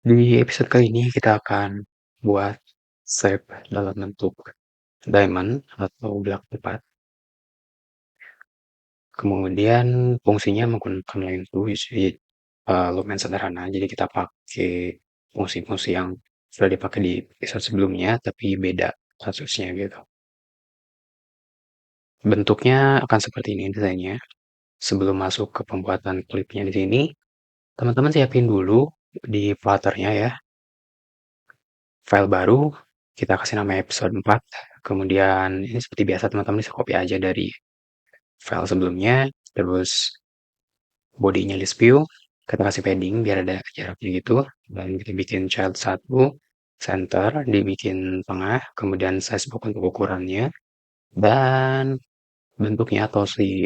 Di episode kali ini kita akan buat shape dalam bentuk diamond atau blok tepat. Kemudian fungsinya menggunakan line to jadi lumayan sederhana. Jadi kita pakai fungsi-fungsi yang sudah dipakai di episode sebelumnya, tapi beda kasusnya gitu. Bentuknya akan seperti ini desainnya. Sebelum masuk ke pembuatan klipnya di sini, teman-teman siapin dulu di Flutter-nya ya. File baru, kita kasih nama episode 4. Kemudian ini seperti biasa teman-teman bisa copy aja dari file sebelumnya. Terus bodinya list view, kita kasih padding biar ada jaraknya gitu. Dan kita bikin child 1, center, dibikin tengah, kemudian size box untuk ukurannya. Dan bentuknya atau si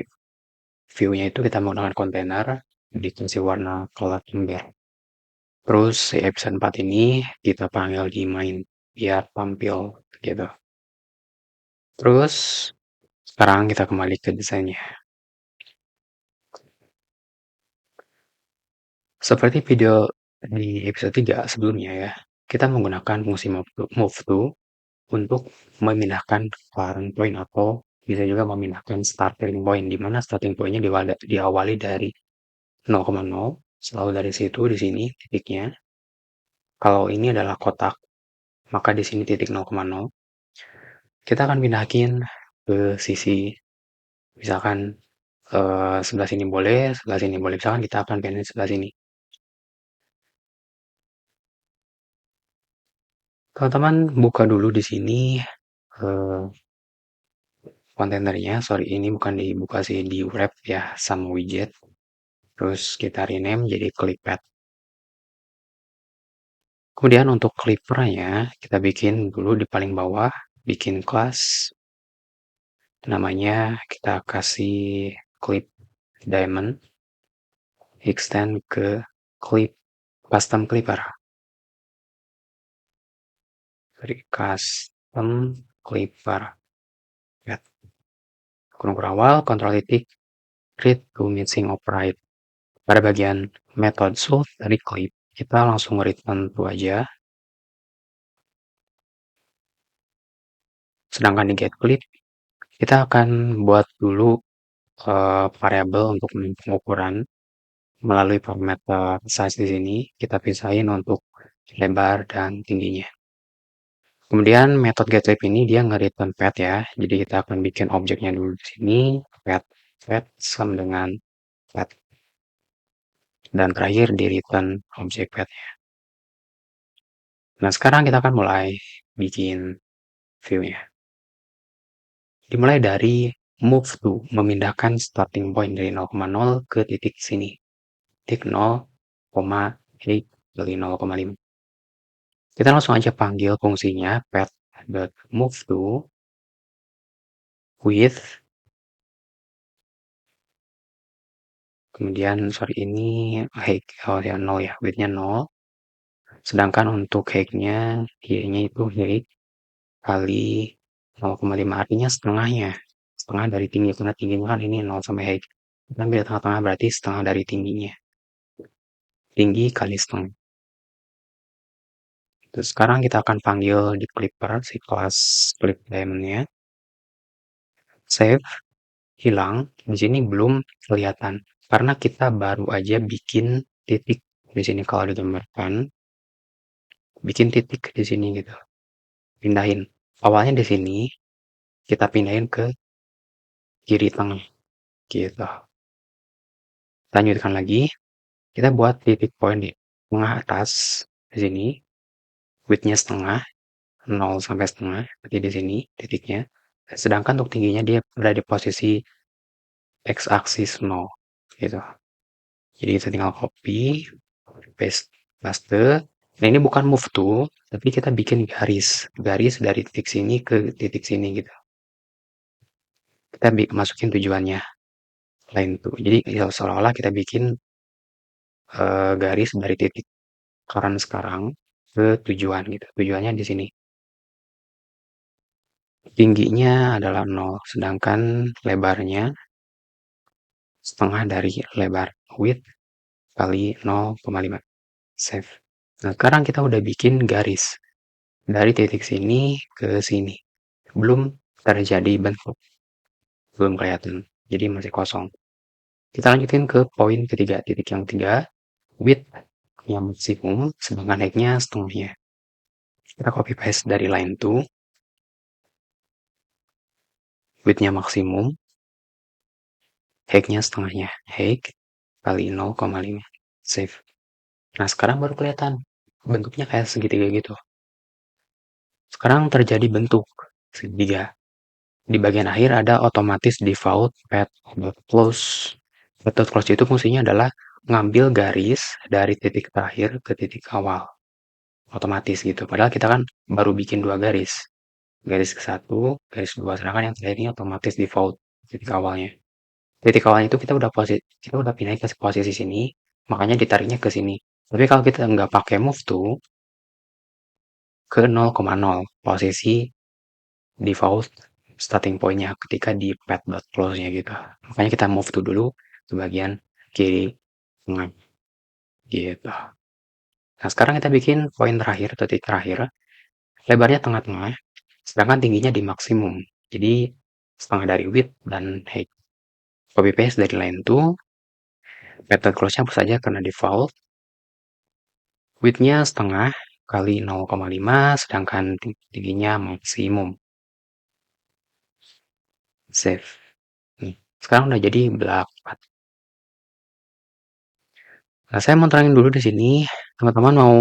view-nya itu kita menggunakan kontainer, dikasih warna color ember. Terus si episode 4 ini kita panggil di main biar tampil gitu. Terus sekarang kita kembali ke desainnya. Seperti video di episode 3 sebelumnya ya, kita menggunakan fungsi move to untuk memindahkan current point atau bisa juga memindahkan starting point, di mana starting point-nya diawali dari 0,0, selalu dari situ di sini titiknya. Kalau ini adalah kotak, maka di sini titik 0,0. Kita akan pindahin ke sisi, misalkan sebelah sini boleh, sebelah sini boleh. Misalkan kita akan pindahin sebelah sini. Teman-teman buka dulu di sini eh, kontainernya. Sorry, ini bukan dibuka sih, di wrap ya sama widget. Terus kita rename jadi clipad. Kemudian untuk clippernya kita bikin dulu di paling bawah, bikin class. Namanya kita kasih clip diamond, extend ke clip custom clipper. Dari custom clipper. Ya. Kurung awal, kontrol titik, read to missing upright. Pada bagian method solve dari clip, kita langsung return to aja. Sedangkan di get clip, kita akan buat dulu variabel untuk pengukuran melalui parameter size di sini. Kita pisahin untuk lebar dan tingginya. Kemudian metode getLab ini dia nge-return path ya. Jadi kita akan bikin objeknya dulu di sini, path sama dengan path. Dan terakhir di return objek path-nya. Nah, sekarang kita akan mulai bikin view-nya. Dimulai dari move to, memindahkan starting point dari 0,0 ke titik sini. Titik 0,8 dari 0,5. Kita langsung aja panggil fungsinya path.move to width. Kemudian sorry ini height, oh ya 0 ya, width-nya 0. Sedangkan untuk height-nya, y-nya itu height kali 0,5, artinya setengahnya. Setengah dari tinggi, karena tingginya kan ini 0 sampai height. Kita ambil tengah-tengah berarti setengah dari tingginya. Tinggi kali setengah. Terus sekarang kita akan panggil di clipper si kelas clip diamond-nya. Save, hilang. Di sini belum kelihatan karena kita baru aja bikin titik di sini. Kalau digambarkan, bikin titik di sini gitu. Pindahin. Awalnya di sini, kita pindahin ke kiri tengah gitu. Lanjutkan lagi, kita buat titik point di tengah atas di sini. Width-nya setengah, 0 sampai setengah, berarti di sini titiknya. Sedangkan untuk tingginya dia berada di posisi x-axis 0 gitu. Jadi kita tinggal copy, paste. Nah, ini bukan move to, tapi kita bikin garis dari titik sini ke titik sini gitu. Kita masukin tujuannya, line to. Jadi ya, seolah-olah kita bikin garis dari titik current sekarang ke tujuan gitu. Tujuannya di sini. Tingginya adalah 0, sedangkan lebarnya setengah dari lebar width kali 0,5. Save. Nah, sekarang kita udah bikin garis dari titik sini ke sini. Belum terjadi bentuk, belum kelihatan. Jadi masih kosong. Kita lanjutin ke poin ketiga, titik yang ketiga, width yang maksimum, sedangkan height-nya setengahnya. Kita copy paste dari line to, width-nya maksimum, height-nya setengahnya. Height kali 0,5. Save. Nah, sekarang baru kelihatan. Bentuknya kayak segitiga gitu. Sekarang terjadi bentuk segitiga. Di bagian akhir ada otomatis default path.close. Path.close itu fungsinya adalah ngambil garis dari titik terakhir ke titik awal. Otomatis gitu. Padahal kita kan baru bikin dua garis. Garis ke satu, garis dua. Sedangkan yang terakhir ini otomatis default titik awalnya. Titik awalnya itu kita udah pindah ke posisi sini, makanya ditariknya ke sini. Tapi kalau kita nggak pakai move to, ke 0,0 posisi default starting point-nya ketika di path.close-nya gitu. Makanya kita move to dulu ke bagian kiri tengah gitu. Nah, sekarang kita bikin poin terakhir, titik terakhir. Lebarnya tengah-tengah, sedangkan tingginya di maksimum. Jadi setengah dari width dan height. Copy paste dari line to, path close-nya hapus saja karena default. Width-nya setengah kali 0,5, sedangkan tingginya maksimum. Save. Nih, sekarang udah jadi belak. Nah, saya mau terangin dulu di sini, teman-teman mau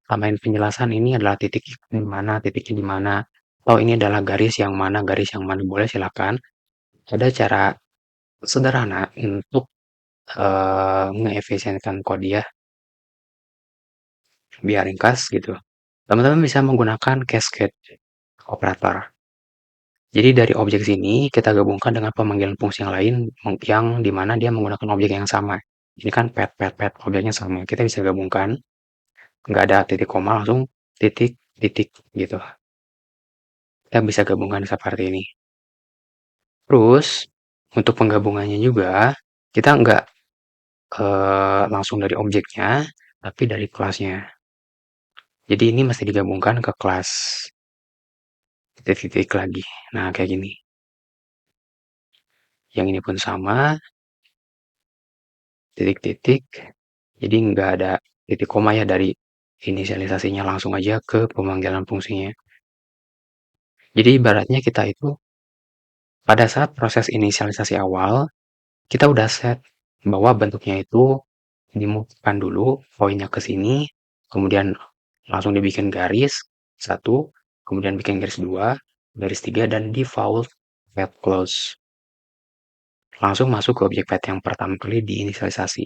tambahin penjelasan ini adalah titik di mana, titiknya di mana, atau ini adalah garis yang mana, boleh silakan. Ada cara sederhana untuk ngeefisienkan kode ya, biar ringkas gitu. Teman-teman bisa menggunakan cascade operator. Jadi dari objek sini kita gabungkan dengan pemanggilan fungsi yang lain yang dimana dia menggunakan objek yang sama. Ini kan pet, objeknya sama. Kita bisa gabungkan, nggak ada titik koma, langsung titik, titik gitu. Kita bisa gabungkan seperti ini. Terus, untuk penggabungannya juga, kita nggak langsung dari objeknya, tapi dari kelasnya. Jadi ini mesti digabungkan ke kelas titik-titik lagi. Nah, kayak gini. Yang ini pun sama, titik-titik. Jadi nggak ada titik koma ya dari inisialisasinya, langsung aja ke pemanggilan fungsinya. Jadi ibaratnya kita itu pada saat proses inisialisasi awal, kita udah set bahwa bentuknya itu dimove-kan dulu poinnya ke sini, kemudian langsung dibikin garis satu, kemudian bikin garis dua, garis tiga, dan default path close. Langsung masuk ke objek path yang pertama kali diinisialisasi.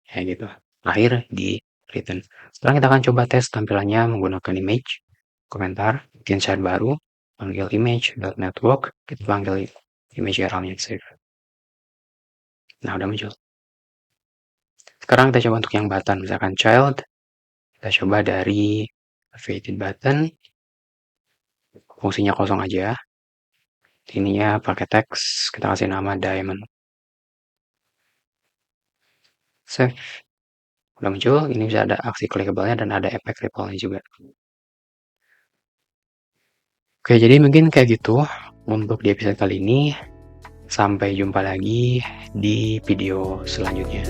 Kayak gitu. Akhir di return. Sekarang kita akan coba tes tampilannya menggunakan image, komentar, bikin share baru, panggil image.network, kita panggil image URL-nya save. Nah, udah muncul. Sekarang kita coba untuk yang button, misalkan child, kita coba dari created button, fungsinya kosong aja. Ininya pakai teks, kita kasih nama diamond. Save. Udah muncul, ini bisa ada aksi clickable-nya dan ada efek ripple-nya juga. Oke, jadi mungkin kayak gitu untuk di episode kali ini. Sampai jumpa lagi di video selanjutnya.